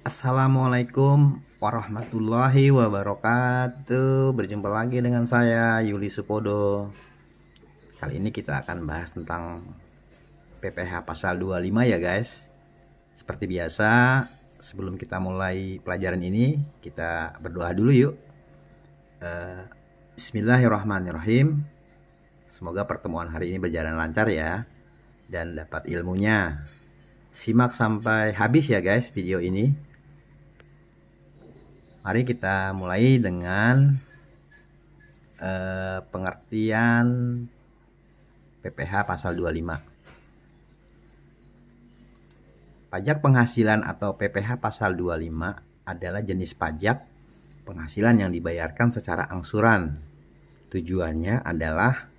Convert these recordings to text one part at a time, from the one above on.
Assalamualaikum warahmatullahi wabarakatuh. Berjumpa lagi dengan saya Yuli Supodo. Kali ini kita akan bahas tentang PPH pasal 25 ya guys. Seperti biasa, sebelum kita mulai pelajaran ini, kita berdoa dulu yuk. Bismillahirrahmanirrahim. Semoga pertemuan hari ini berjalan lancar ya, dan dapat ilmunya. Simak sampai habis ya guys video ini. Mari kita mulai dengan pengertian PPH pasal 25. Pajak penghasilan atau PPH pasal 25 adalah jenis pajak penghasilan yang dibayarkan secara angsuran. Tujuannya adalah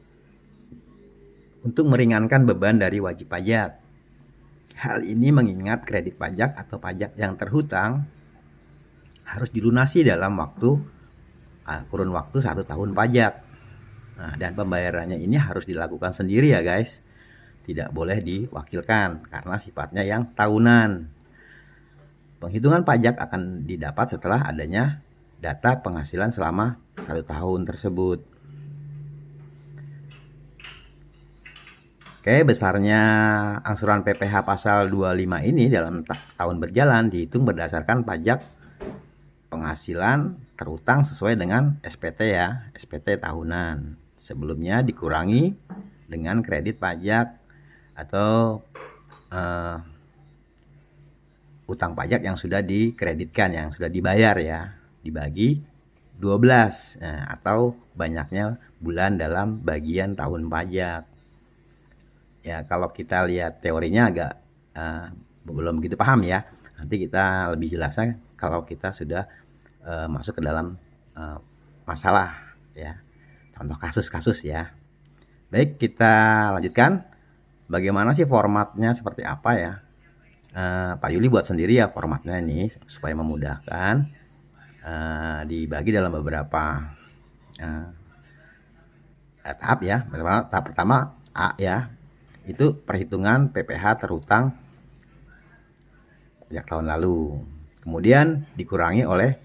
untuk meringankan beban dari wajib pajak. Hal ini mengingat kredit pajak atau pajak yang terhutang harus dilunasi dalam kurun waktu 1 tahun pajak. Nah, dan pembayarannya ini harus dilakukan sendiri ya guys. Tidak boleh diwakilkan karena sifatnya yang tahunan. Penghitungan pajak akan didapat setelah adanya data penghasilan selama 1 tahun tersebut. Oke, besarnya angsuran PPH pasal 25 ini dalam tahun berjalan dihitung berdasarkan pajak penghasilan terhutang sesuai dengan SPT ya, SPT tahunan. Sebelumnya dikurangi dengan kredit pajak atau utang pajak yang sudah dikreditkan, yang sudah dibayar ya, dibagi 12 atau banyaknya bulan dalam bagian tahun pajak. Ya, kalau kita lihat teorinya agak belum begitu paham ya. Nanti kita lebih jelasnya kalau kita sudah masuk ke dalam masalah ya, contoh kasus-kasus ya. Baik, kita lanjutkan. Bagaimana sih formatnya, seperti apa ya? Pak Yuli buat sendiri ya formatnya ini supaya memudahkan. Dibagi dalam beberapa tahap ya. Tahap pertama A ya, itu perhitungan PPH terhutang pajak tahun lalu. Kemudian dikurangi oleh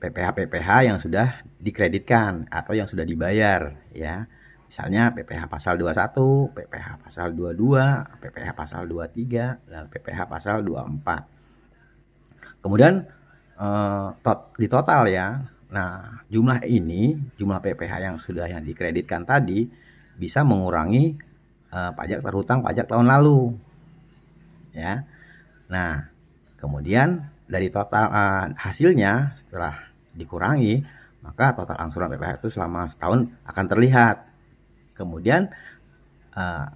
PPH yang sudah dikreditkan atau yang sudah dibayar ya. Misalnya PPH pasal 21, PPH pasal 22, PPH pasal 23, dan PPH pasal 24. Kemudian di total ya. Nah, jumlah PPH yang dikreditkan tadi bisa mengurangi pajak terhutang pajak tahun lalu ya. Nah, kemudian dari total hasilnya setelah dikurangi, maka total angsuran PPH itu selama setahun akan terlihat. Kemudian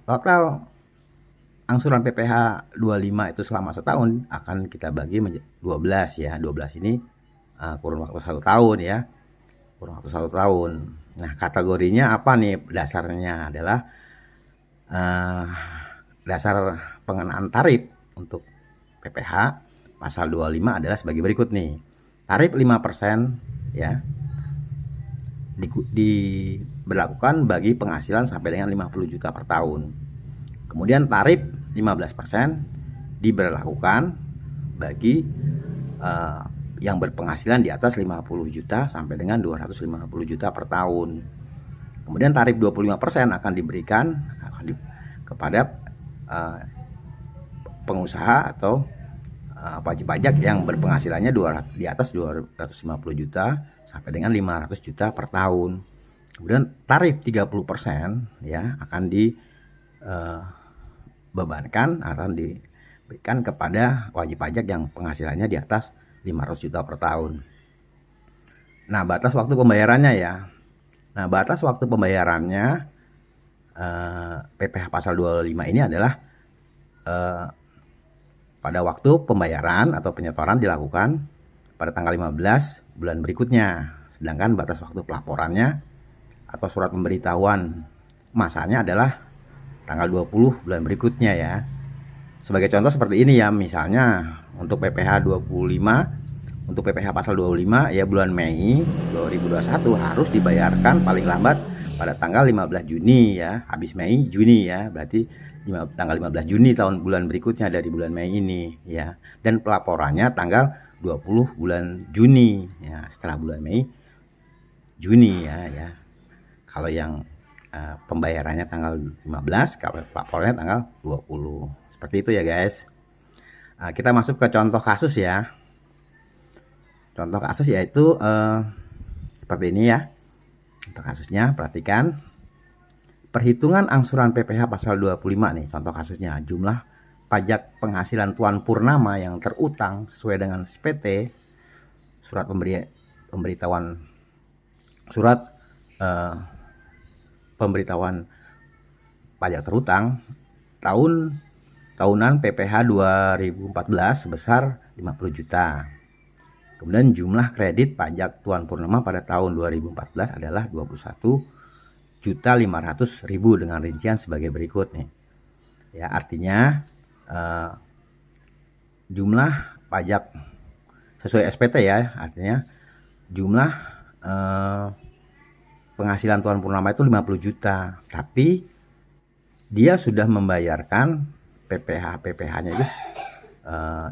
total angsuran PPH 25 itu selama setahun akan kita bagi menjadi 12 ya. 12 ini kurun waktu 1 tahun ya. Kurun waktu 1 tahun. Nah, kategorinya apa nih? Dasarnya adalah dasar pengenaan tarif untuk PPH pasal 25 adalah sebagai berikut nih. Tarif 5% ya diberlakukan bagi penghasilan sampai dengan 50 juta per tahun. Kemudian tarif 15% diberlakukan bagi yang berpenghasilan di atas 50 juta sampai dengan 250 juta per tahun. Kemudian tarif 25% akan diberikan kepada pengusaha atau wajib pajak yang berpenghasilannya di atas 250 juta sampai dengan 500 juta per tahun. Kemudian tarif 30% ya akan diberikan kepada wajib pajak yang penghasilannya di atas 500 juta per tahun. Nah, batas waktu pembayarannya ya. Nah, batas waktu pembayarannya PPH pasal 25 ini adalah pada waktu pembayaran atau penyetoran dilakukan pada tanggal 15 bulan berikutnya. Sedangkan batas waktu pelaporannya atau surat pemberitahuan masanya adalah tanggal 20 bulan berikutnya ya. Sebagai contoh seperti ini ya, misalnya untuk PPH 25, untuk PPH pasal 25 ya bulan Mei 2021 harus dibayarkan paling lambat pada tanggal 15 Juni ya. Habis Mei, Juni ya, berarti tanggal 15 Juni bulan berikutnya dari bulan Mei ini ya. Dan pelaporannya tanggal 20 bulan Juni ya, setelah bulan Mei Juni ya. Kalau yang pembayarannya tanggal 15, kalau pelaporannya tanggal 20. Seperti itu ya guys. Kita masuk ke contoh kasus ya. Contoh kasus yaitu seperti ini ya. Untuk kasusnya perhatikan. Perhitungan angsuran PPh pasal 25 nih contoh kasusnya. Jumlah pajak penghasilan Tuan Purnama yang terutang sesuai dengan SPT surat pemberitahuan pajak terutang tahunan PPh 2014 sebesar 50 juta. Kemudian jumlah kredit pajak Tuan Purnama pada tahun 2014 adalah 21.500.000 dengan rincian sebagai berikut nih. Ya, artinya jumlah pajak sesuai SPT ya, artinya jumlah penghasilan Tuan Purnama itu 50 juta, tapi dia sudah membayarkan PPh-nya itu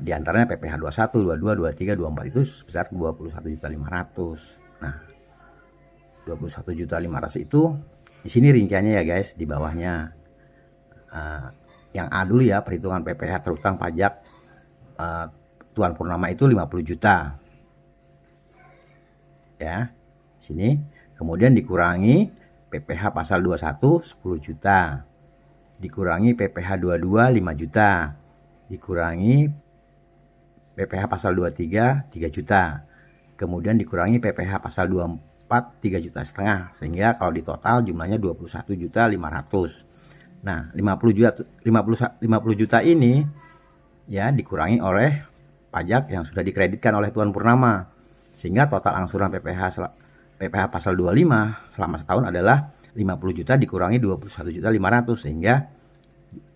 diantaranya PPh 21, 22, 23, 24 itu sebesar 21.500.000. Nah, 21.500.000 itu di sini rinciannya ya guys, di bawahnya. Yang A dulu ya, perhitungan PPh terutang pajak Tuan Purnama itu 50 juta. Ya, sini. Kemudian dikurangi PPh pasal 21 10 juta. Dikurangi PPh 22 5 juta. Dikurangi PPh pasal 23 3 juta. Kemudian dikurangi PPh pasal 24 3,5 juta, sehingga kalau di total jumlahnya 21.500.000. Nah, 50 juta ini ya dikurangi oleh pajak yang sudah dikreditkan oleh Tuan Purnama, sehingga total angsuran PPh pasal 25 selama setahun adalah 50 juta dikurangi 21.500.000, sehingga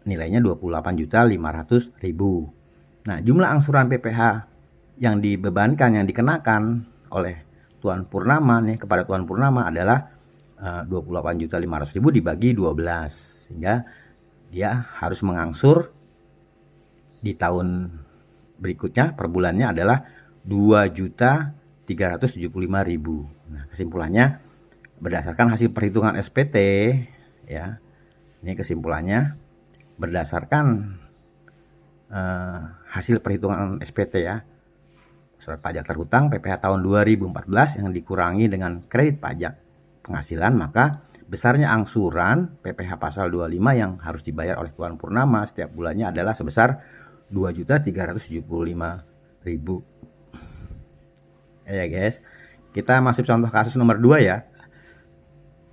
nilainya 28.500.000. Nah, jumlah angsuran PPh yang dibebankan, yang dikenakan oleh Tuan Purnama nih kepada Tuan Purnama adalah 28.500.000 dibagi 12, sehingga dia harus mengangsur di tahun berikutnya per bulannya adalah 2.375.000. Nah, kesimpulannya berdasarkan hasil perhitungan SPT ya. Ini kesimpulannya berdasarkan hasil perhitungan SPT ya. Surat pajak terhutang PPh tahun 2014 yang dikurangi dengan kredit pajak penghasilan, maka besarnya angsuran PPh pasal 25 yang harus dibayar oleh Tuan Purnama setiap bulannya adalah sebesar 2.375.000. Ya guys, kita masuk contoh kasus nomor 2 ya.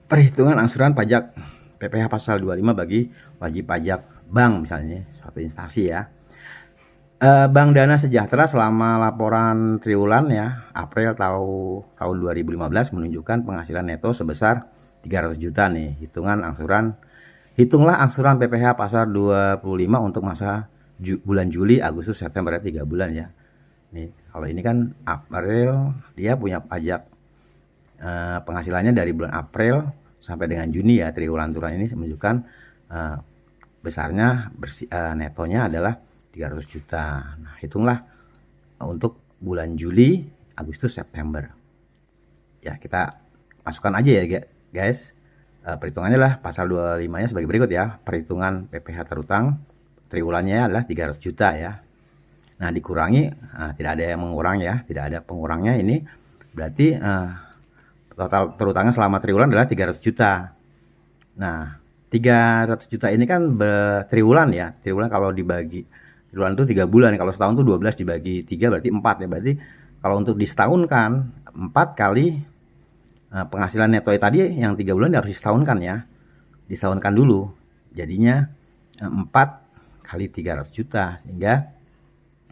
Perhitungan angsuran pajak PPh pasal 25 bagi wajib pajak bank misalnya, suatu instansi ya. Bank Dana Sejahtera selama laporan triwulan ya April tahun 2015 menunjukkan penghasilan neto sebesar 300 juta nih. Hitunglah angsuran PPh pasal 25 untuk masa bulan Juli, Agustus, September, 3 bulan ya. Nih, kalau ini kan April, dia punya pajak penghasilannya dari bulan April sampai dengan Juni ya. Triwulan ini menunjukkan besarnya netonya adalah 300 juta. Nah, hitunglah untuk bulan Juli, Agustus, September. Ya, kita masukkan aja ya guys. Perhitungannya lah pasal 25-nya sebagai berikut ya. Perhitungan PPh terutang triwulannya adalah 300 juta ya. Nah, dikurangi, tidak ada yang mengurang ya, tidak ada pengurangnya, ini berarti total terutangnya selama triwulan adalah 300 juta. Nah, 300 juta ini kan triwulan ya. Triwulan kalau dibagi triwulan itu 3 bulan, kalau setahun itu 12 dibagi 3 berarti 4 ya. Berarti kalau untuk disetahunkan 4 kali penghasilan neto tadi yang 3 bulan harus disetahunkan ya. Disetahunkan dulu. Jadinya 4 kali 300 juta sehingga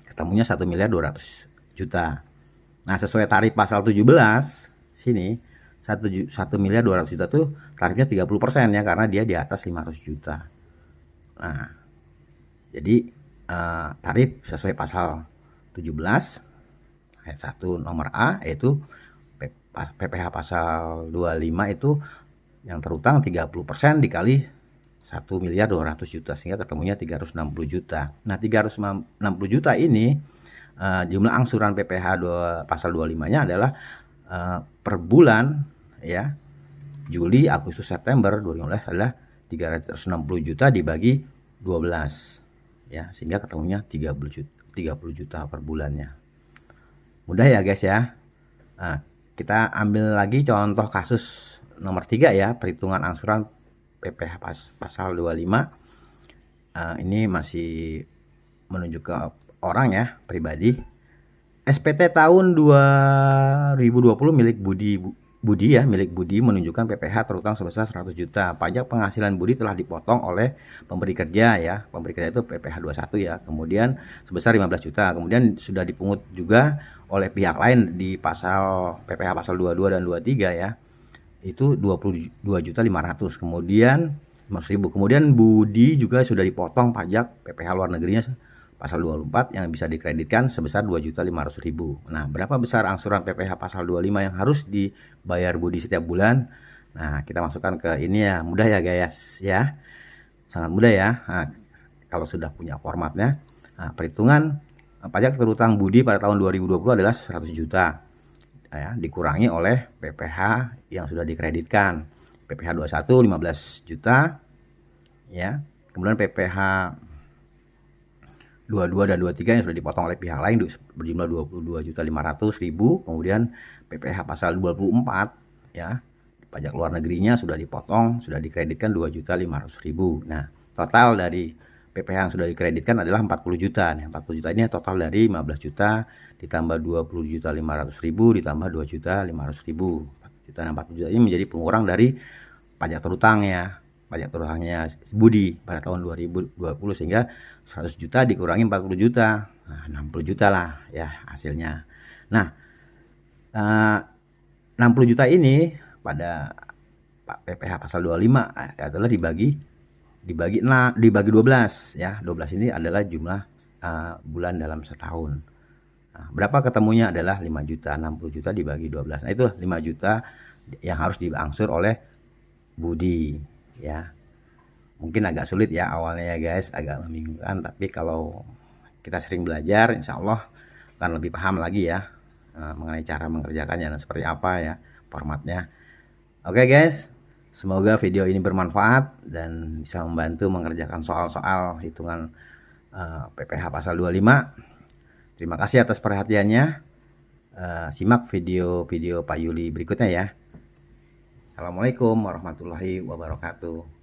ketemunya 1.200.000.000. Nah, sesuai tarif pasal 17 sini 1.200.000.000 tuh tarifnya 30% ya, karena dia di atas 500 juta. Nah, jadi tarif sesuai pasal 17 ayat 1 nomor A yaitu PPh pasal 25 itu yang terutang 30% dikali 1.200.000.000 sehingga ketemunya 360 juta. Nah, 360 juta ini jumlah angsuran PPh pasal 25-nya adalah per bulan ya, Juli, Agustus, September 2015 adalah 360 juta dibagi 12 ya, sehingga ketemunya 30 juta per bulannya. Mudah ya guys ya. Nah, kita ambil lagi contoh kasus nomor 3 ya, perhitungan angsuran PPh pasal 25. Ini masih menunjuk ke orang ya, pribadi. SPT tahun 2020 milik Budi menunjukkan PPh terutang sebesar 100 juta. Pajak penghasilan Budi telah dipotong oleh pemberi kerja ya. Pemberi kerja itu PPh 21 ya. Kemudian sebesar 15 juta. Kemudian sudah dipungut juga oleh pihak lain di pasal PPh pasal 22 dan 23 ya. Itu 22.500.000. Kemudian 500.000. Kemudian Budi juga sudah dipotong pajak PPh luar negerinya pasal 24 yang bisa dikreditkan sebesar 2.500.000. Nah, berapa besar angsuran PPh pasal 25 yang harus dibayar Budi setiap bulan? Nah, kita masukkan ke ini ya. Mudah ya guys ya. Sangat mudah ya. Nah, kalau sudah punya formatnya. Nah, perhitungan pajak terutang Budi pada tahun 2020 adalah 100 juta. Ya, dikurangi oleh PPh yang sudah dikreditkan. PPh 21 15 juta ya. Kemudian PPh 22 dan 23 yang sudah dipotong oleh pihak lain berjumlah 22.500.000. Kemudian PPh pasal 24 ya, pajak luar negerinya sudah dipotong, sudah dikreditkan 2.500.000. Nah, total dari PPh yang sudah dikreditkan adalah 40 juta. Nah, 40 juta ini total dari 15 juta ditambah 20.500.000 ditambah 2.500.000. 40 juta. Nah, 40 juta ini menjadi pengurang dari pajak terutang ya. Pajak terutangnya Budi pada tahun 2020 sehingga 100 juta dikurangi 40 juta. Nah, 60 juta lah ya hasilnya. Nah, 60 juta ini pada PPh pasal 25 adalah dibagi 12 ya. 12 ini adalah jumlah bulan dalam setahun. Nah, berapa ketemunya adalah 5 juta. 60 juta dibagi 12. Nah, itu 5 juta yang harus diangsur oleh Budi ya. Mungkin agak sulit ya awalnya ya guys, agak membingungkan, tapi kalau kita sering belajar insya Allah akan lebih paham lagi ya mengenai cara mengerjakannya dan seperti apa ya formatnya. Oke guys, semoga video ini bermanfaat dan bisa membantu mengerjakan soal-soal hitungan PPh pasal 25. Terima kasih atas perhatiannya. Simak video-video Pak Yuli berikutnya ya. Assalamualaikum warahmatullahi wabarakatuh.